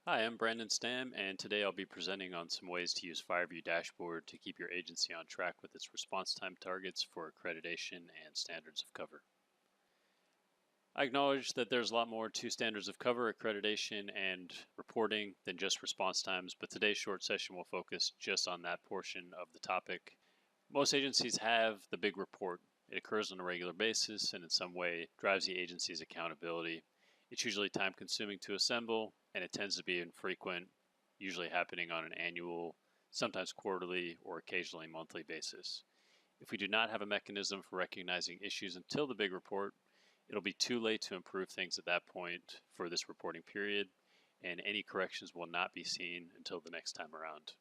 Hi, I'm Brandon Stam, and today I'll be presenting on some ways to use FireView Dashboard to keep your agency on track with its response time targets for accreditation and standards of cover. I acknowledge that there's a lot more to standards of cover, accreditation, and reporting than just response times, but today's short session will focus just on that portion of the topic. Most agencies have the big report. It occurs on a regular basis and in some way drives the agency's accountability. It's usually time consuming to assemble, and it tends to be infrequent, usually happening on an annual, sometimes quarterly, or occasionally monthly basis. If we do not have a mechanism for recognizing issues until the big report, it'll be too late to improve things at that point for this reporting period, and any corrections will not be seen until the next time around.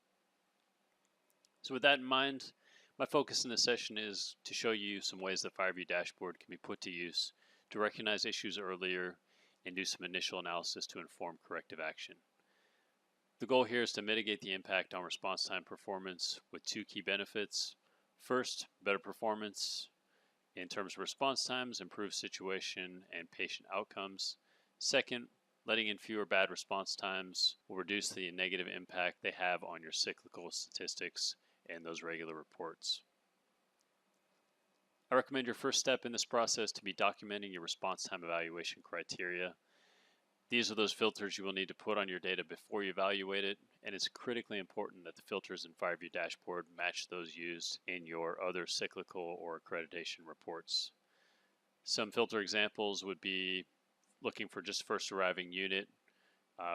So with that in mind, my focus in this session is to show you some ways that FireView Dashboard can be put to use to recognize issues earlier and do some initial analysis to inform corrective action. The goal here is to mitigate the impact on response time performance with two key benefits. First, better performance in terms of response times, improved situation and patient outcomes. Second, letting in fewer bad response times will reduce the negative impact they have on your cyclical statistics and those regular reports. I recommend your first step in this process to be documenting your response time evaluation criteria. These are those filters you will need to put on your data before you evaluate it, and it's critically important that the filters in FireView Dashboard match those used in your other cyclical or accreditation reports. Some filter examples would be looking for just first arriving unit,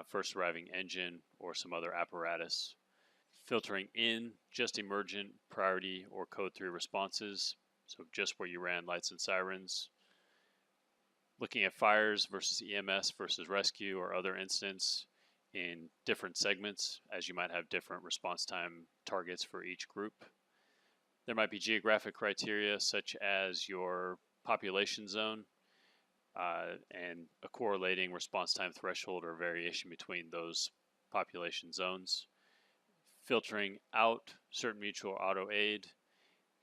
first arriving engine, or some other apparatus. Filtering in just emergent, priority, or code 3 responses, so just where you ran lights and sirens. Looking at fires versus EMS versus rescue or other incidents in different segments, as you might have different response time targets for each group. There might be geographic criteria such as your population zone and a correlating response time threshold or variation between those population zones. Filtering out certain mutual auto aid,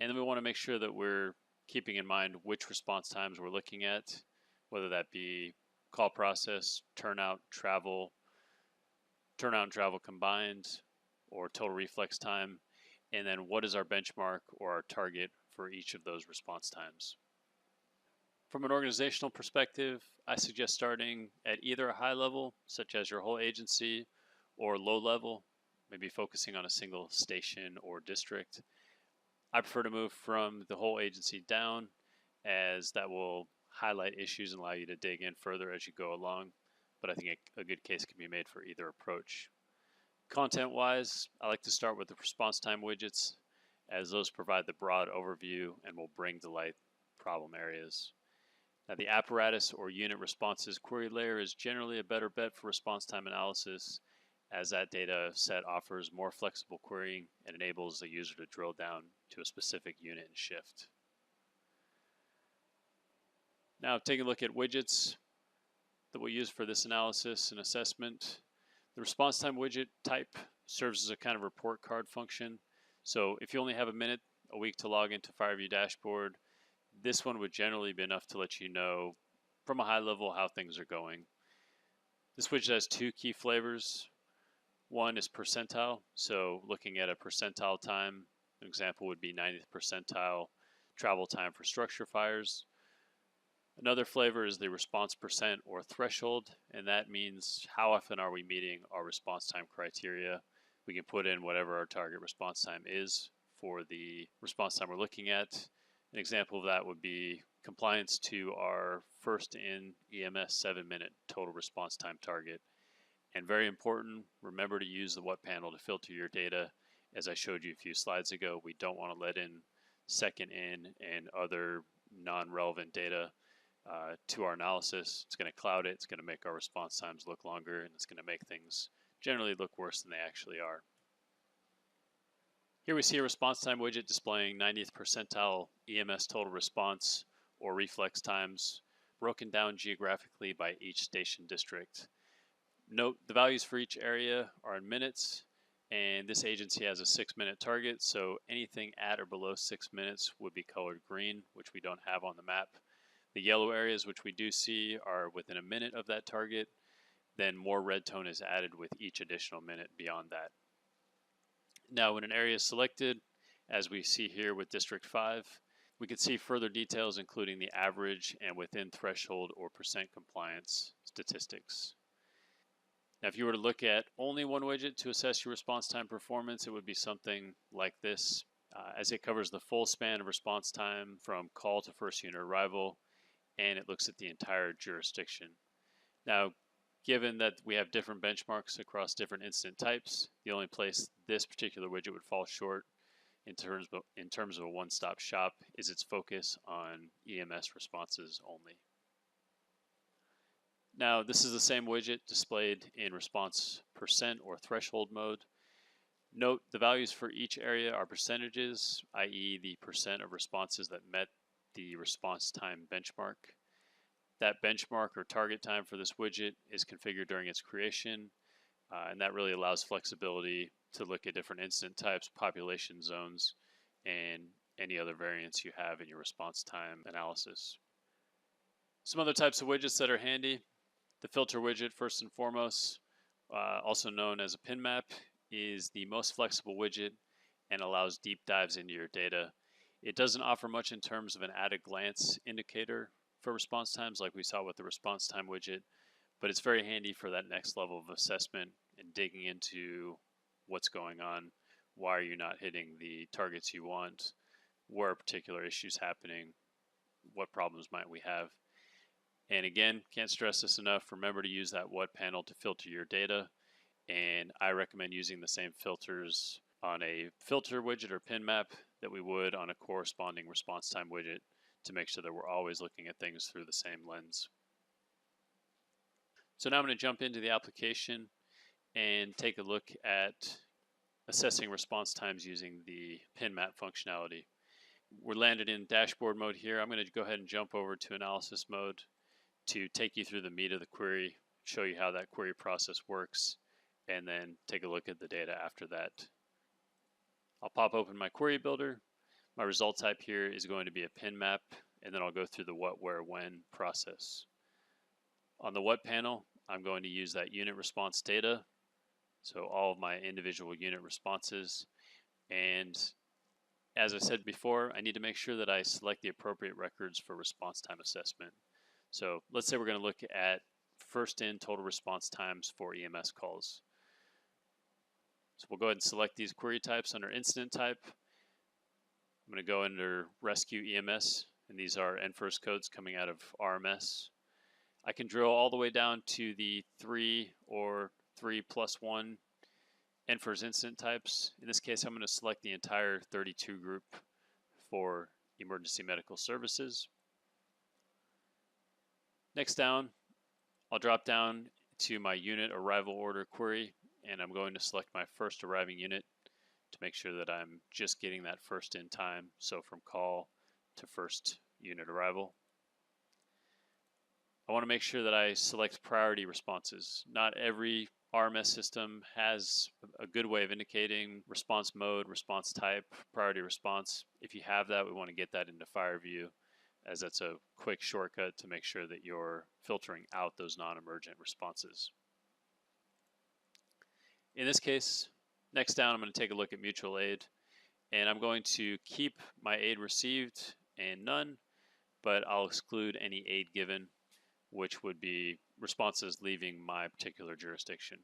and then we want to make sure that we're keeping in mind which response times we're looking at, whether that be call process, turnout, travel combined, or total reflex time, and then what is our benchmark or our target for each of those response times. From an organizational perspective, I suggest starting at either a high level, such as your whole agency, or low level, maybe focusing on a single station or district. I prefer to move from the whole agency down, as that will highlight issues and allow you to dig in further as you go along, but I think a good case can be made for either approach. Content-wise, I like to start with the response time widgets, as those provide the broad overview and will bring to light problem areas. Now, the apparatus or unit responses query layer is generally a better bet for response time analysis, as that data set offers more flexible querying and enables the user to drill down to a specific unit and shift. Now, taking a look at widgets that we'll use for this analysis and assessment. The response time widget type serves as a kind of report card function. So if you only have a week to log into FireView Dashboard, this one would generally be enough to let you know from a high level how things are going. This widget has two key flavors. One is percentile, so looking at a percentile time, an example would be 90th percentile travel time for structure fires. Another flavor is the response percent or threshold, and that means how often are we meeting our response time criteria. We can put in whatever our target response time is for the response time we're looking at. An example of that would be compliance to our first in EMS 7-minute total response time target. And very important, remember to use the what panel to filter your data. As I showed you a few slides ago, we don't want to let in second in and other non-relevant data to our analysis. It's going to cloud it, it's going to make our response times look longer, and it's going to make things generally look worse than they actually are. Here we see a response time widget displaying 90th percentile EMS total response or reflex times broken down geographically by each station district. Note the values for each area are in minutes, and this agency has a 6-minute target, so anything at or below 6 minutes would be colored green, which we don't have on the map. The yellow areas, which we do see, are within a minute of that target. then more red tone is added with each additional minute beyond that. Now, when an area is selected, as we see here with District 5, we can see further details including the average and within threshold or percent compliance statistics. Now, if you were to look at only one widget to assess your response time performance, it would be something like this, as it covers the full span of response time from call to first unit arrival, and it looks at the entire jurisdiction. Now, given that we have different benchmarks across different incident types, the only place this particular widget would fall short in terms of a one-stop shop is its focus on EMS responses only. Now, this is the same widget displayed in response percent or threshold mode. Note the values for each area are percentages, i.e. the percent of responses that met the response time benchmark. That benchmark or target time for this widget is configured during its creation, and that really allows flexibility to look at different incident types, population zones, and any other variants you have in your response time analysis. Some other types of widgets that are handy. The filter widget, first and foremost, also known as a pin map, is the most flexible widget and allows deep dives into your data. It doesn't offer much in terms of an at-a-glance indicator for response times like we saw with the response time widget, but it's very handy for that next level of assessment and digging into what's going on, why are you not hitting the targets you want, where are particular issues happening, what problems might we have. And again, can't stress this enough, remember to use that what panel to filter your data, and I recommend using the same filters on a filter widget or pin map that we would on a corresponding response time widget to make sure that we're always looking at things through the same lens. So now I'm going to jump into the application and take a look at assessing response times using the pin map functionality. We're landed in dashboard mode here. I'm going to go ahead and jump over to analysis mode to take you through the meat of the query, show you how that query process works, and then take a look at the data after that. I'll pop open my query builder. My result type here is going to be a pin map, and then I'll go through the what, where, when process. On the what panel, I'm going to use that unit response data, so all of my individual unit responses. And as I said before, I need to make sure that I select the appropriate records for response time assessment. So let's say we're going to look at first in total response times for EMS calls. So we'll go ahead and select these query types under incident type. I'm going to go under rescue EMS, and these are NFIRST codes coming out of RMS. I can drill all the way down to the 3 or 3+1 NFIRST incident types. In this case, I'm going to select the entire 32 group for emergency medical services. Next down, I'll drop down to my unit arrival order query, and I'm going to select my first arriving unit to make sure that I'm just getting that first in time, so from call to first unit arrival. I want to make sure that I select priority responses. Not every RMS system has a good way of indicating response mode, response type, priority response. If you have that, we want to get that into FireView, as that's a quick shortcut to make sure that you're filtering out those non-emergent responses. In this case, next down, I'm going to take a look at mutual aid, and I'm going to keep my aid received and none, but I'll exclude any aid given, which would be responses leaving my particular jurisdiction.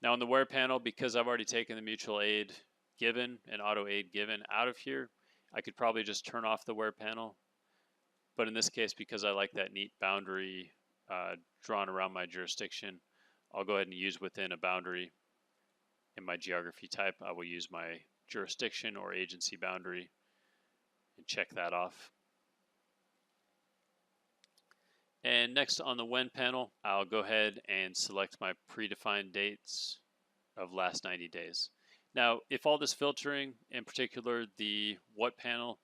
Now on the where panel, because I've already taken the mutual aid given and auto aid given out of here, I could probably just turn off the where panel. But in this case, because I like that neat boundary drawn around my jurisdiction, I'll go ahead and use within a boundary. In my geography type, I will use my jurisdiction or agency boundary and check that off. And next on the when panel, I'll go ahead and select my predefined dates of last 90 days. Now, if all this filtering, in particular the what panel,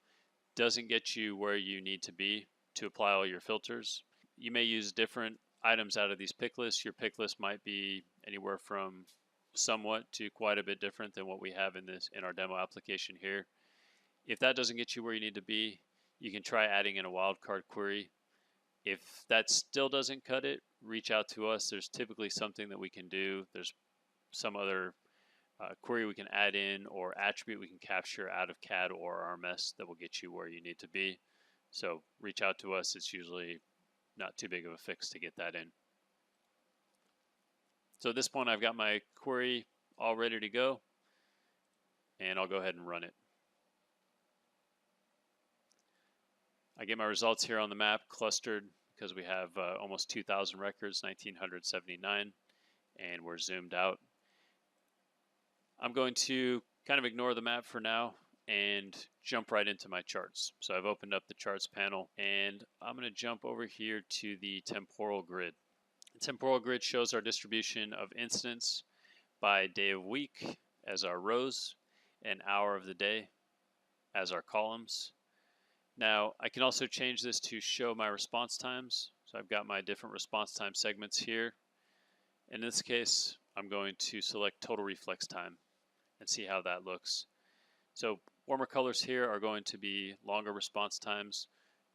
doesn't get you where you need to be to apply all your filters, you may use different items out of these pick lists. Your pick list might be anywhere from somewhat to quite a bit different than what we have in our demo application here. If that doesn't get you where you need to be, you can try adding in a wildcard query. If that still doesn't cut it, reach out to us. There's typically something that we can do. There's some other query we can add in or attribute we can capture out of CAD or RMS that will get you where you need to be. So reach out to us. It's usually not too big of a fix to get that in. So at this point, I've got my query all ready to go, and I'll go ahead and run it. I get my results here on the map clustered because we have almost 2,000 records, 1,979, and we're zoomed out. I'm going to kind of ignore the map for now and jump right into my charts. So I've opened up the charts panel, and I'm going to jump over here to the temporal grid. The temporal grid shows our distribution of incidents by day of week as our rows and hour of the day as our columns. Now, I can also change this to show my response times. So I've got my different response time segments here. In this case, I'm going to select total reflex time and see how that looks. So warmer colors here are going to be longer response times.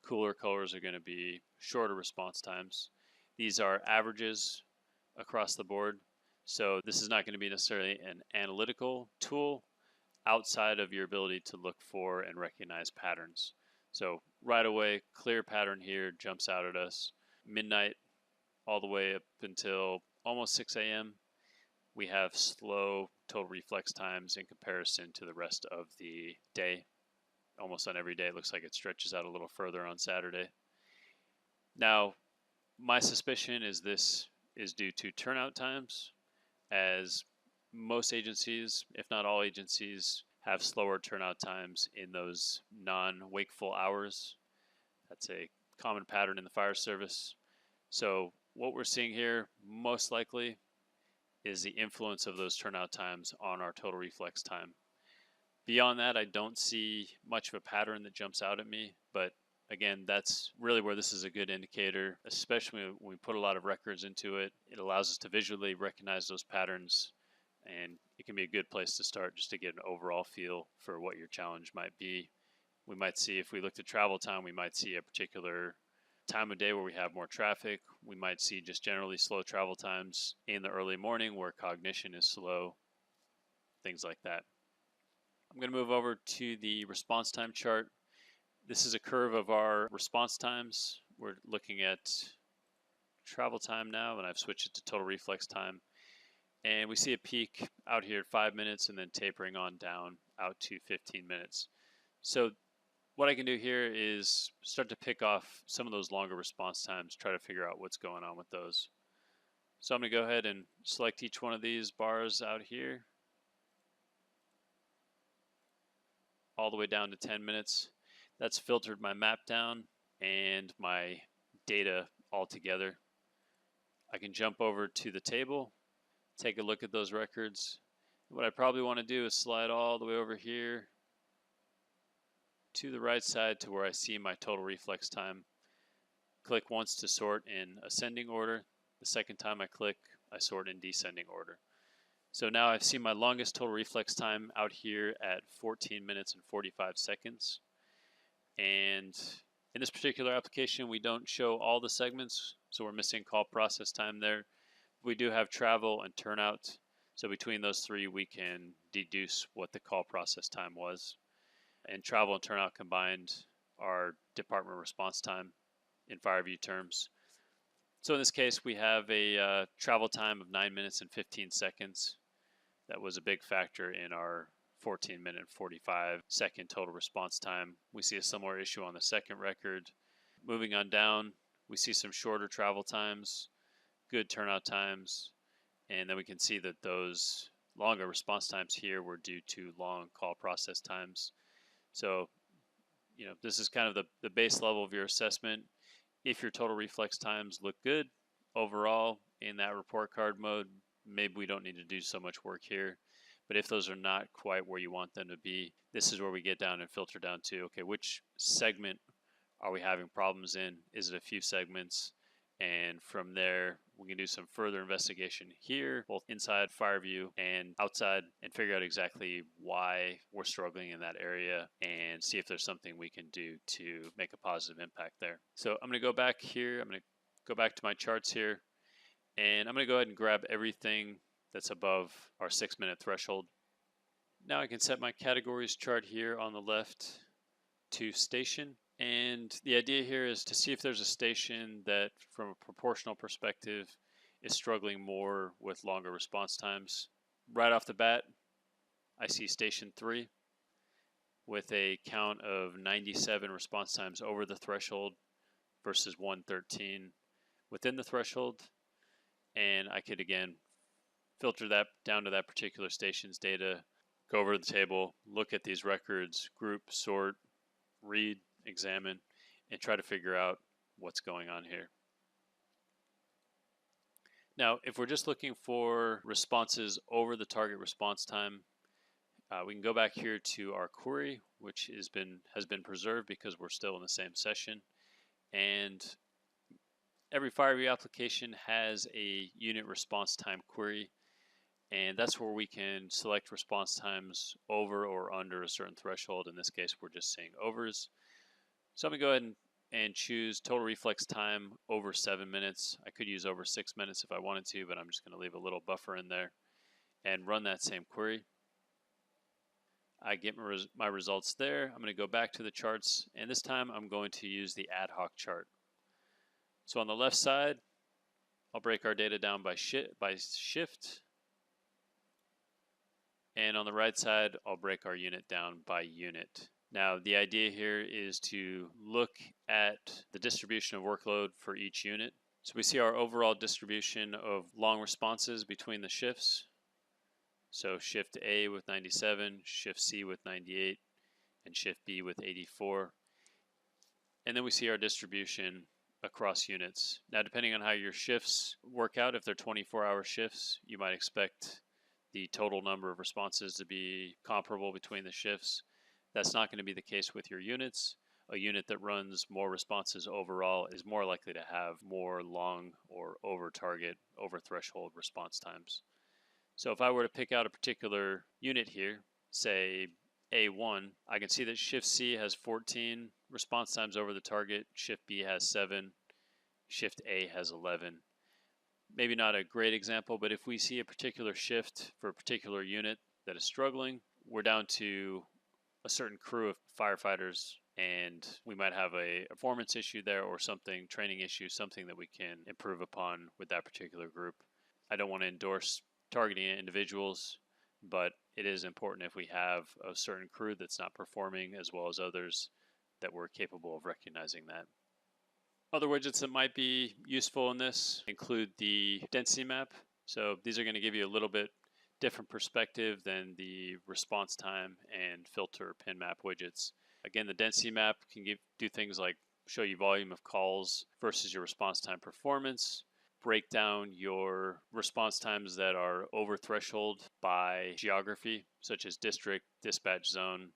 Cooler colors are going to be shorter response times. These are averages across the board. So this is not going to be necessarily an analytical tool outside of your ability to look for and recognize patterns. So right away, clear pattern here jumps out at us. Midnight all the way up until almost 6 a.m. we have slow total reflex times in comparison to the rest of the day. Almost on every day, it looks like it stretches out a little further on Saturday. Now, my suspicion is this is due to turnout times, as most agencies, if not all agencies, have slower turnout times in those non-wakeful hours. That's a common pattern in the fire service. So what we're seeing here most likely is the influence of those turnout times on our total reflex time. Beyond that, I don't see much of a pattern that jumps out at me, but again, that's really where this is a good indicator, especially when we put a lot of records into it. It allows us to visually recognize those patterns, and it can be a good place to start just to get an overall feel for what your challenge might be. We might see, if we looked at travel time, we might see a particular time of day where we have more traffic. We might see just generally slow travel times in the early morning where cognition is slow, things like that. I'm going to move over to the response time chart. This is a curve of our response times. We're looking at travel time now, and I've switched it to total reflex time. And we see a peak out here at 5 minutes and then tapering on down out to 15 minutes. So what I can do here is start to pick off some of those longer response times, try to figure out what's going on with those. So I'm going to go ahead and select each one of these bars out here, all the way down to 10 minutes. That's filtered my map down and my data all together. I can jump over to the table, take a look at those records. What I probably want to do is slide all the way over here to the right side to where I see my total reflex time. Click once to sort in ascending order. The second time I click, I sort in descending order. So now I've seen my longest total reflex time out here at 14 minutes and 45 seconds. And in this particular application, we don't show all the segments, so we're missing call process time there. We do have travel and turnout, so between those three, we can deduce what the call process time was. And travel and turnout combined are department response time in FireView terms. So in this case, we have a travel time of 9 minutes and 15 seconds. That was a big factor in our 14-minute and 45-second total response time. We see a similar issue on the second record. Moving on down, we see some shorter travel times, good turnout times, and then we can see that those longer response times here were due to long call process times. So, this is kind of the base level of your assessment. If your total reflex times look good overall in that report card mode, maybe we don't need to do so much work here. But if those are not quite where you want them to be, this is where we get down and filter down to, okay, which segment are we having problems in? Is it a few segments? And from there, We can do some further investigation here, both inside FireView and outside, and figure out exactly why we're struggling in that area and see if there's something we can do to make a positive impact there. So I'm going to go back here. I'm going to go back to my charts here, and I'm going to go ahead and grab everything that's above our 6-minute threshold. Now I can set my categories chart here on the left to station. And the idea here is to see if there's a station that, from a proportional perspective, is struggling more with longer response times. Right off the bat, I see station 3 with a count of 97 response times over the threshold versus 113 within the threshold. And I could, again, filter that down to that particular station's data, go over the table, look at these records, group, sort, read, examine, and try to figure out what's going on here. Now, if we're just looking for responses over the target response time, we can go back here to our query, which has been preserved because we're still in the same session. And every FireView application has a unit response time query, and that's where we can select response times over or under a certain threshold. In this case, we're just saying overs. So I'm going to go ahead and choose total reflex time over 7 minutes. I could use over 6 minutes if I wanted to, but I'm just going to leave a little buffer in there and run that same query. I get my results there. I'm going to go back to the charts, and this time I'm going to use the ad hoc chart. So on the left side, I'll break our data down by shift, and on the right side, I'll break our unit down by unit. Now, the idea here is to look at the distribution of workload for each unit. So we see our overall distribution of long responses between the shifts. So shift A with 97, shift C with 98, and shift B with 84. And then we see our distribution across units. Now, depending on how your shifts work out, if they're 24-hour shifts, you might expect the total number of responses to be comparable between the shifts. That's not going to be the case with your units. A unit that runs more responses overall is more likely to have more long or over target, over threshold response times. So if I were to pick out a particular unit here, say A1, I can see that shift C has 14 response times over the target, shift B has 7, shift A has 11. Maybe not a great example, but if we see a particular shift for a particular unit that is struggling, we're down to a certain crew of firefighters, and we might have a performance issue there or something, training issue, something that we can improve upon with that particular group. I don't want to endorse targeting individuals, but it is important if we have a certain crew that's not performing as well as others that we're capable of recognizing that. Other widgets that might be useful in this include the density map. So these are going to give you a little bit different perspective than the response time and filter pin map widgets. Again, the density map can do things like show you volume of calls versus your response time performance, break down your response times that are over threshold by geography, such as district, dispatch zone,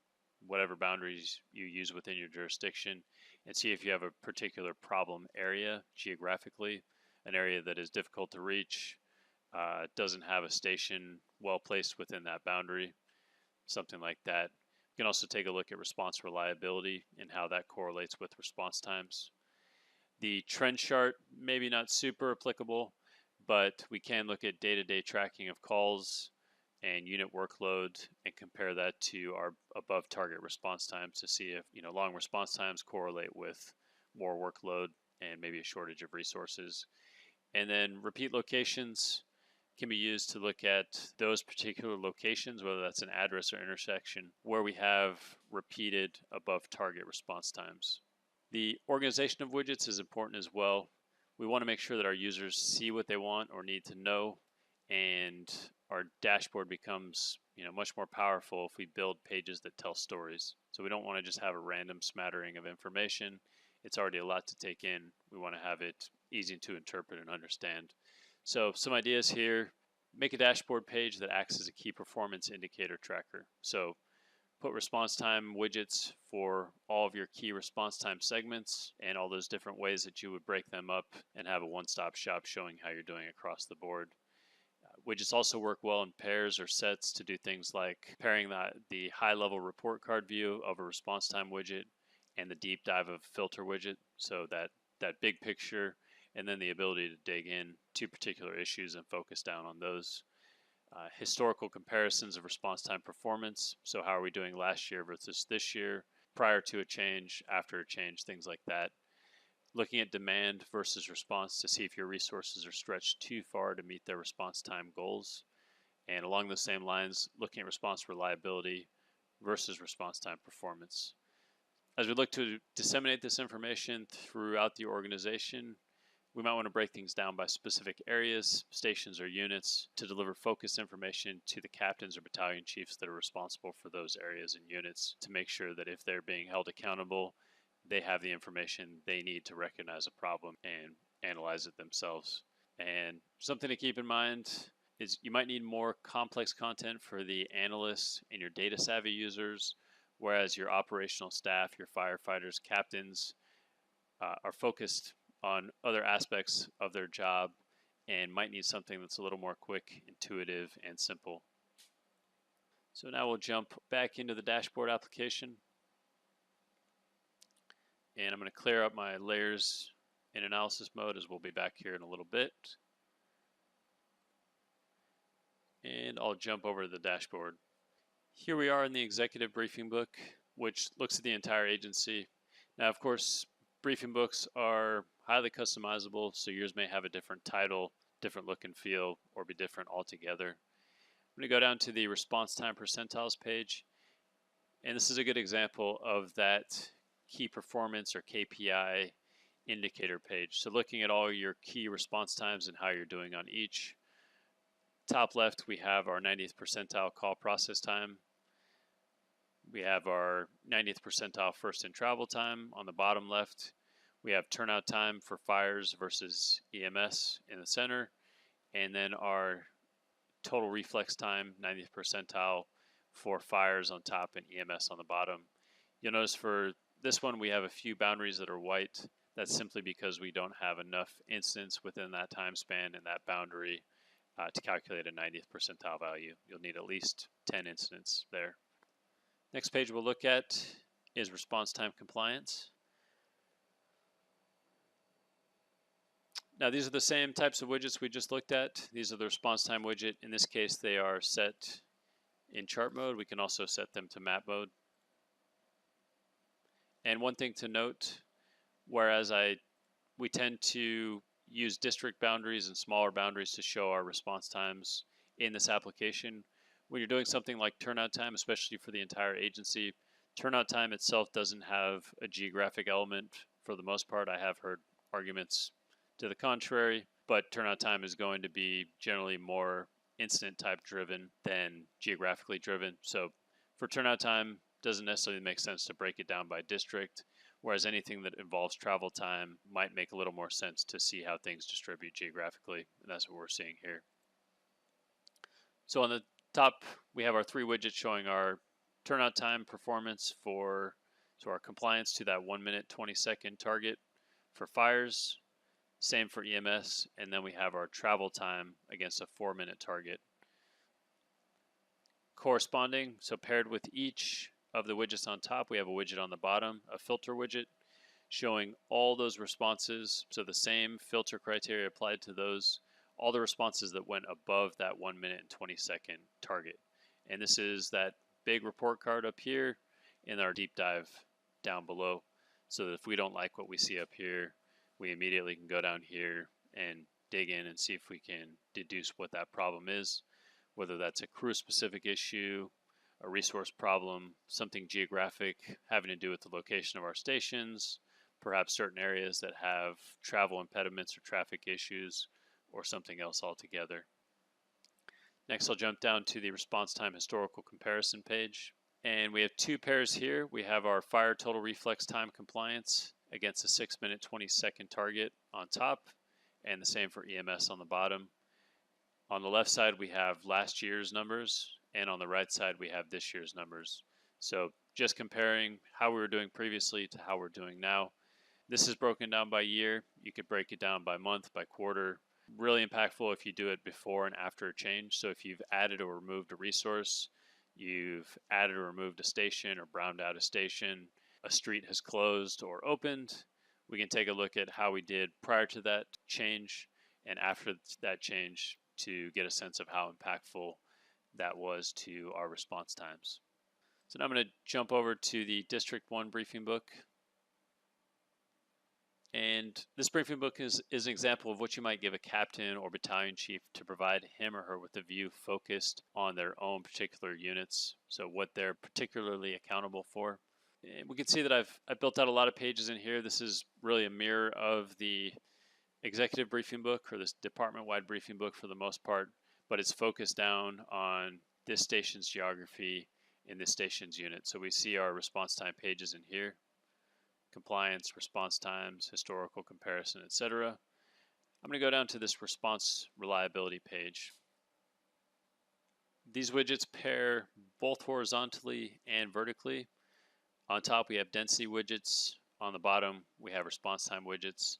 whatever boundaries you use within your jurisdiction, and see if you have a particular problem area geographically, an area that is difficult to reach, doesn't have a station well placed within that boundary, something like that. You can also take a look at response reliability and how that correlates with response times. The trend chart, maybe not super applicable, but we can look at day-to-day tracking of calls and unit workload and compare that to our above target response times to see if long response times correlate with more workload and maybe a shortage of resources. And then repeat locations can be used to look at those particular locations, whether that's an address or intersection, where we have repeated above target response times. The organization of widgets is important as well. We want to make sure that our users see what they want or need to know, and our dashboard becomes much more powerful if we build pages that tell stories. So we don't want to just have a random smattering of information. It's already a lot to take in. We want to have it easy to interpret and understand. So some ideas here: make a dashboard page that acts as a key performance indicator tracker. So put response time widgets for all of your key response time segments and all those different ways that you would break them up and have a one-stop shop showing how you're doing across the board. Widgets also work well in pairs or sets to do things like pairing the high-level report card view of a response time widget and the deep dive of filter widget, so that big picture and then the ability to dig in to particular issues and focus down on those. Historical comparisons of response time performance, so how are we doing last year versus this year, prior to a change, after a change, things like that. Looking at demand versus response to see if your resources are stretched too far to meet their response time goals. And along the same lines, looking at response reliability versus response time performance. As we look to disseminate this information throughout the organization, we might want to break things down by specific areas, stations, or units to deliver focused information to the captains or battalion chiefs that are responsible for those areas and units to make sure that if they're being held accountable, they have the information they need to recognize a problem and analyze it themselves. And something to keep in mind is you might need more complex content for the analysts and your data savvy users, whereas your operational staff, your firefighters, captains are focused on other aspects of their job and might need something that's a little more quick, intuitive, and simple. So now we'll jump back into the dashboard application. And I'm going to clear up my layers in analysis mode, as we'll be back here in a little bit. And I'll jump over to the dashboard. Here we are in the executive briefing book, which looks at the entire agency. Now, of course, briefing books are highly customizable, so yours may have a different title, different look and feel, or be different altogether. I'm going to go down to the response time percentiles page, and this is a good example of that key performance or KPI indicator page. So looking at all your key response times and how you're doing on each. Top left, we have our 90th percentile call process time. We have our 90th percentile first in travel time. On the bottom left, we have turnout time for fires versus EMS in the center. And then our total reflex time, 90th percentile for fires on top and EMS on the bottom. You'll notice for this one, we have a few boundaries that are white. That's simply because we don't have enough incidents within that time span and that boundary to calculate a 90th percentile value. You'll need at least 10 incidents there. Next page we'll look at is response time compliance. Now these are the same types of widgets we just looked at. These are the response time widget. In this case, they are set in chart mode. We can also set them to map mode. And one thing to note, whereas we tend to use district boundaries and smaller boundaries to show our response times in this application, when you're doing something like turnout time, especially for the entire agency, turnout time itself doesn't have a geographic element for the most part. I have heard arguments to the contrary, but turnout time is going to be generally more incident type driven than geographically driven. So for turnout time, doesn't necessarily make sense to break it down by district, whereas anything that involves travel time might make a little more sense to see how things distribute geographically, and that's what we're seeing here. So on the top, we have our three widgets showing our turnout time performance for our compliance to that 1 minute 20-second target for fires, same for EMS, and then we have our travel time against a 4-minute target. Corresponding, so paired with each of the widgets on top, we have a widget on the bottom, a filter widget, showing all those responses, so the same filter criteria applied to those, all the responses that went above that 1 minute and 20-second target. And this is that big report card up here and our deep dive down below, so that if we don't like what we see up here, we immediately can go down here and dig in and see if we can deduce what that problem is, whether that's a crew specific issue, a resource problem, something geographic having to do with the location of our stations, perhaps certain areas that have travel impediments or traffic issues, or something else altogether. Next, I'll jump down to the response time historical comparison page. And we have two pairs here. We have our fire total reflex time compliance against a 6 minute 20-second target on top, and the same for EMS on the bottom. On the left side, we have last year's numbers, and on the right side, we have this year's numbers. So just comparing how we were doing previously to how we're doing now. This is broken down by year. You could break it down by month, by quarter. Really impactful if you do it before and after a change. So if you've added or removed a resource, you've added or removed a station or browned out a station, a street has closed or opened, we can take a look at how we did prior to that change and after that change to get a sense of how impactful that was to our response times. So now I'm going to jump over to the District 1 briefing book. And this briefing book is an example of what you might give a captain or battalion chief to provide him or her with a view focused on their own particular units, so what they're particularly accountable for. And we can see that I've built out a lot of pages in here. This is really a mirror of the executive briefing book or this department-wide briefing book for the most part, but it's focused down on this station's geography in this station's unit. So we see our response time pages in here. Compliance, response times, historical comparison, etc. I'm going to go down to this response reliability page. These widgets pair both horizontally and vertically. On top we have density widgets. On the bottom we have response time widgets.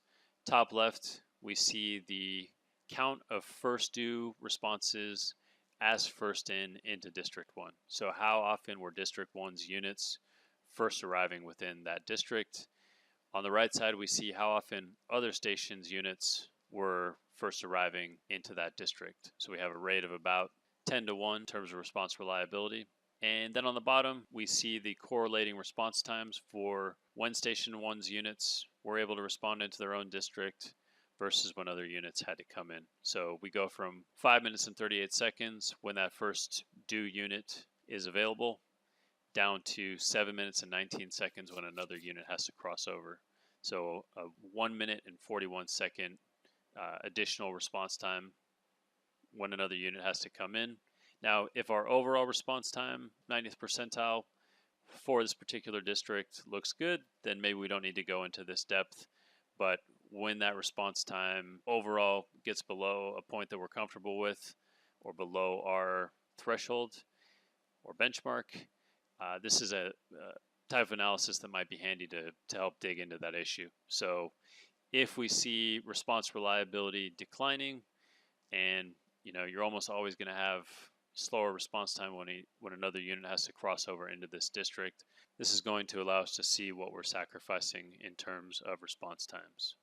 Top left we see the count of first due responses as first in into District 1. So how often were District 1's units first arriving within that district. On the right side, we see how often other stations' units were first arriving into that district. So we have a rate of about 10 to 1 in terms of response reliability. And then on the bottom, we see the correlating response times for when Station 1's units were able to respond into their own district versus when other units had to come in. So we go from 5 minutes and 38 seconds when that first due unit is available, down to 7 minutes and 19 seconds when another unit has to cross over. So a 1 minute and 41 second additional response time when another unit has to come in. Now, if our overall response time, 90th percentile, for this particular district looks good, then maybe we don't need to go into this depth. But when that response time overall gets below a point that we're comfortable with or below our threshold or benchmark, this is a type of analysis that might be handy to help dig into that issue. So if we see response reliability declining, and you're almost always going to have slower response time when another unit has to cross over into this district, this is going to allow us to see what we're sacrificing in terms of response times.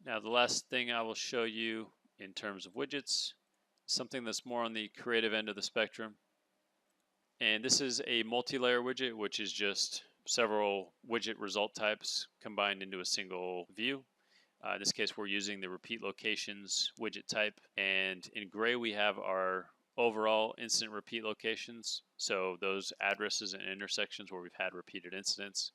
Now, the last thing I will show you in terms of widgets, something that's more on the creative end of the spectrum. And this is a multi-layer widget, which is just several widget result types combined into a single view. In this case, we're using the repeat locations widget type. And in gray, we have our overall incident repeat locations. So those addresses and intersections where we've had repeated incidents.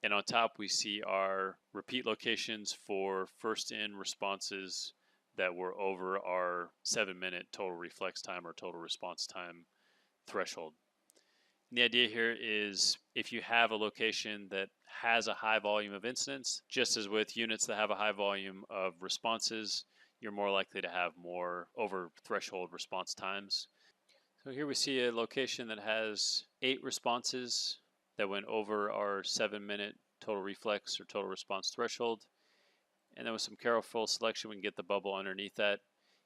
And on top, we see our repeat locations for first in responses that were over our 7-minute total reflex time or total response time threshold. And the idea here is if you have a location that has a high volume of incidents, just as with units that have a high volume of responses, you're more likely to have more over threshold response times. So here we see a location that has 8 responses that went over our 7-minute total reflex or total response threshold. And then with some careful selection, we can get the bubble underneath that,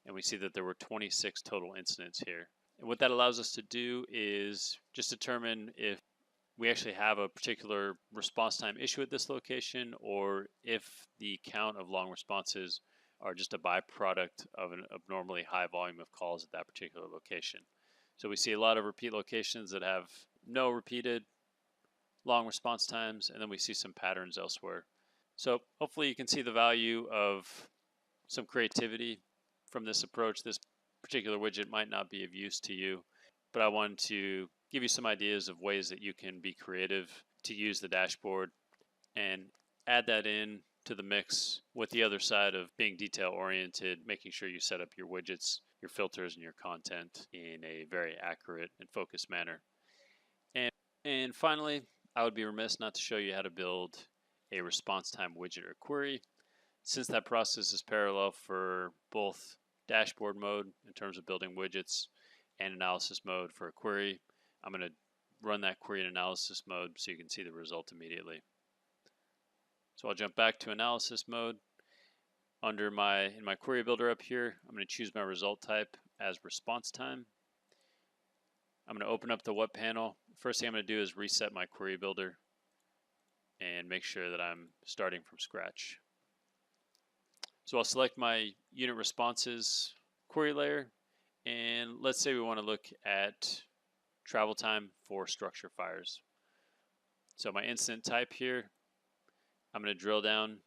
and we see that there were 26 total incidents here. And what that allows us to do is just determine if we actually have a particular response time issue at this location, or if the count of long responses are just a byproduct of an abnormally high volume of calls at that particular location. So we see a lot of repeat locations that have no repeated long response times, and then we see some patterns elsewhere. So hopefully you can see the value of some creativity from this approach. This particular widget might not be of use to you, but I wanted to give you some ideas of ways that you can be creative to use the dashboard and add that in to the mix with the other side of being detail oriented, making sure you set up your widgets, your filters, and your content in a very accurate and focused manner. And finally, I would be remiss not to show you how to build a response time widget or query. Since that process is parallel for both dashboard mode in terms of building widgets and analysis mode for a query, I'm going to run that query in analysis mode so you can see the result immediately. So I'll jump back to analysis mode. In my query builder up here, I'm going to choose my result type as response time. I'm going to open up the what panel. First thing I'm going to do is reset my query builder and make sure that I'm starting from scratch. So I'll select my unit responses query layer, and let's say we want to look at travel time for structure fires. So my incident type here, I'm going to drill down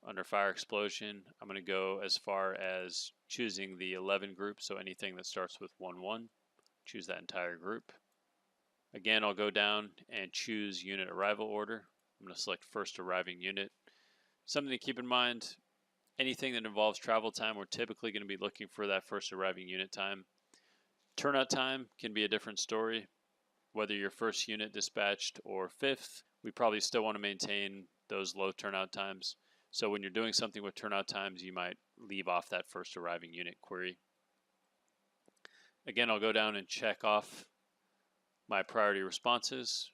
under fire explosion. I'm going to go as far as choosing the 11 group, so anything that starts with 11, choose that entire group. Again, I'll go down and choose unit arrival order. I'm going to select first arriving unit. Something to keep in mind, anything that involves travel time, we're typically going to be looking for that first arriving unit time. Turnout time can be a different story. Whether you're first unit dispatched or fifth, we probably still want to maintain those low turnout times. So when you're doing something with turnout times, you might leave off that first arriving unit query. Again, I'll go down and check off my priority responses,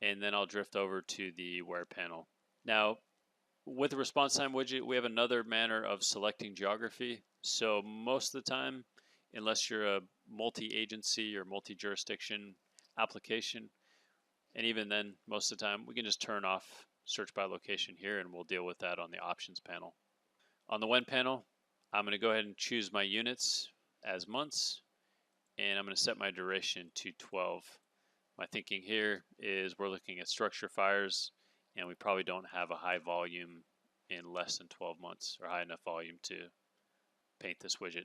and then I'll drift over to the where panel. Now, with the response time widget, we have another manner of selecting geography. So most of the time, unless you're a multi-agency or multi-jurisdiction application, and even then, most of the time, we can just turn off search by location here, and we'll deal with that on the options panel. On the when panel, I'm going to go ahead and choose my units as months, and I'm going to set my duration to 12. My thinking here is we're looking at structure fires, and we probably don't have a high volume in less than 12 months, or high enough volume to paint this widget.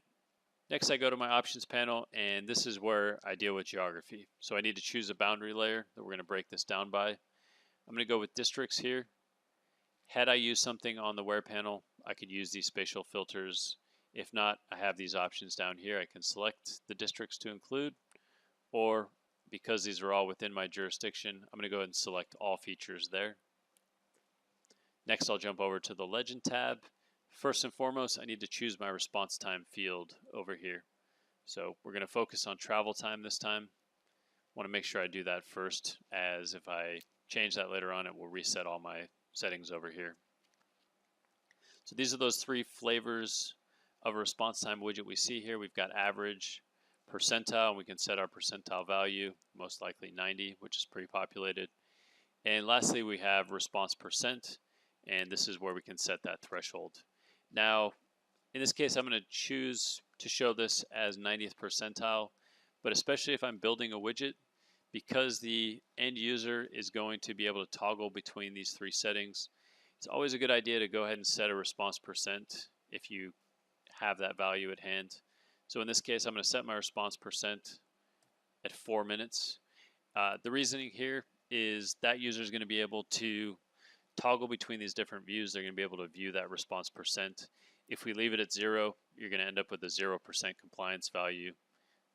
Next, I go to my options panel, and this is where I deal with geography. So I need to choose a boundary layer that we're going to break this down by. I'm going to go with districts here. Had I used something on the where panel, I could use these spatial filters. If not, I have these options down here. I can select the districts to include, or because these are all within my jurisdiction, I'm going to go ahead and select all features there. Next, I'll jump over to the Legend tab. First and foremost, I need to choose my response time field over here. So we're going to focus on travel time this time. I want to make sure I do that first, as if I change that later on, it will reset all my settings over here. So these are those three flavors of a response time widget we see here. We've got average, percentile, and we can set our percentile value, most likely 90, which is pre-populated. And lastly, we have response percent, and this is where we can set that threshold. Now, in this case, I'm going to choose to show this as 90th percentile, but especially if I'm building a widget, because the end user is going to be able to toggle between these three settings, it's always a good idea to go ahead and set a response percent if you have that value at hand. So in this case, I'm going to set my response percent at 4 minutes. The reasoning here is that user is going to be able to toggle between these different views. They're going to be able to view that response percent. If we leave it at 0, you're going to end up with a 0% compliance value,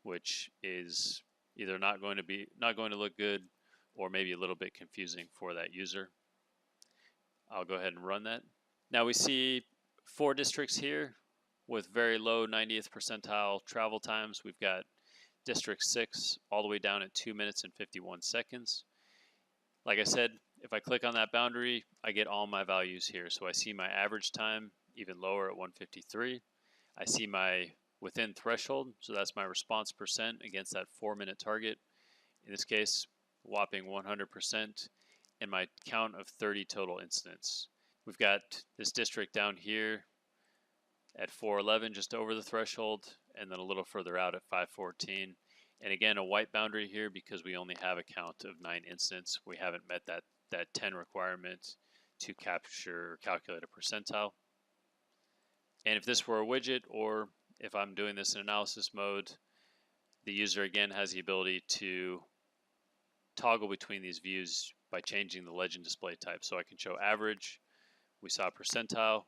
which is either not going to look good, or maybe a little bit confusing for that user. I'll go ahead and run that. Now we see 4 districts here with very low 90th percentile travel times. We've got District 6 all the way down at 2 minutes and 51 seconds. Like I said, if I click on that boundary, I get all my values here. So I see my average time even lower at 153. I see my within threshold, so that's my response percent against that 4-minute target. In this case, whopping 100%, and my count of 30 total incidents. We've got this district down here at 411, just over the threshold, and then a little further out at 514. And again, a white boundary here because we only have a count of 9 incidents. We haven't met that 10 requirement to capture or calculate a percentile. And if this were a widget, or if I'm doing this in analysis mode, the user again has the ability to toggle between these views by changing the legend display type. So I can show average, we saw percentile,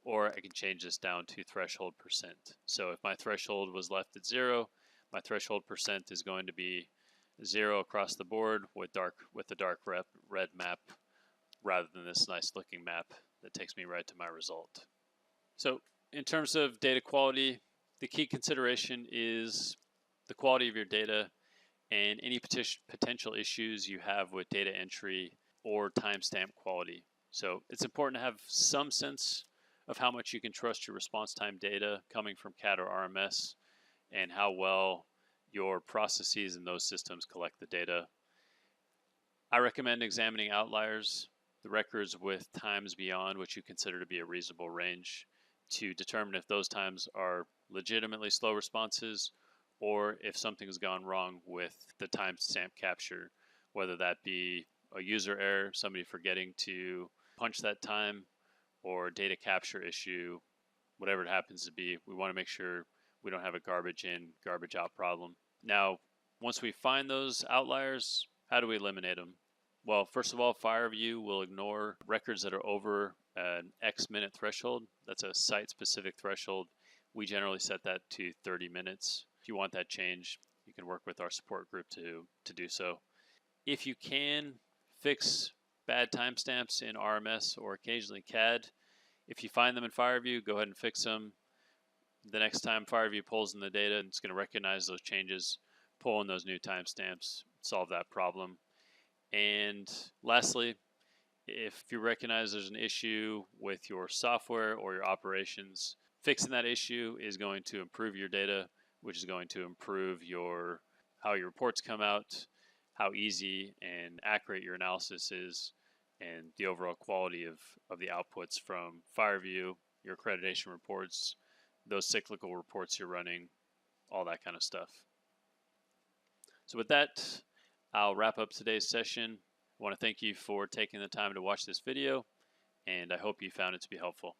or I can change this down to threshold percent. So if my threshold was left at 0, my threshold percent is going to be 0 across the board with the dark red map, rather than this nice looking map that takes me right to my result. So in terms of data quality, the key consideration is the quality of your data. and any potential issues you have with data entry or timestamp quality. So it's important to have some sense of how much you can trust your response time data coming from CAD or RMS and how well your processes in those systems collect the data. I recommend examining outliers, the records with times beyond which you consider to be a reasonable range, to determine if those times are legitimately slow responses or if something's gone wrong with the timestamp capture, whether that be a user error, somebody forgetting to punch that time, or data capture issue, whatever it happens to be. We want to make sure we don't have a garbage in, garbage out problem. Now, once we find those outliers, how do we eliminate them? Well, first of all, FireView will ignore records that are over an X minute threshold. That's a site-specific threshold. We generally set that to 30 minutes. If you want that change, you can work with our support group to do so. If you can fix bad timestamps in RMS or occasionally CAD, if you find them in FireView, go ahead and fix them. The next time FireView pulls in the data, it's going to recognize those changes, pull in those new timestamps, solve that problem. And lastly, if you recognize there's an issue with your software or your operations, fixing that issue is going to improve your data, which is going to improve how your reports come out, how easy and accurate your analysis is, and the overall quality of the outputs from FireView, your accreditation reports, those cyclical reports you're running, all that kind of stuff. So with that, I'll wrap up today's session. I want to thank you for taking the time to watch this video, and I hope you found it to be helpful.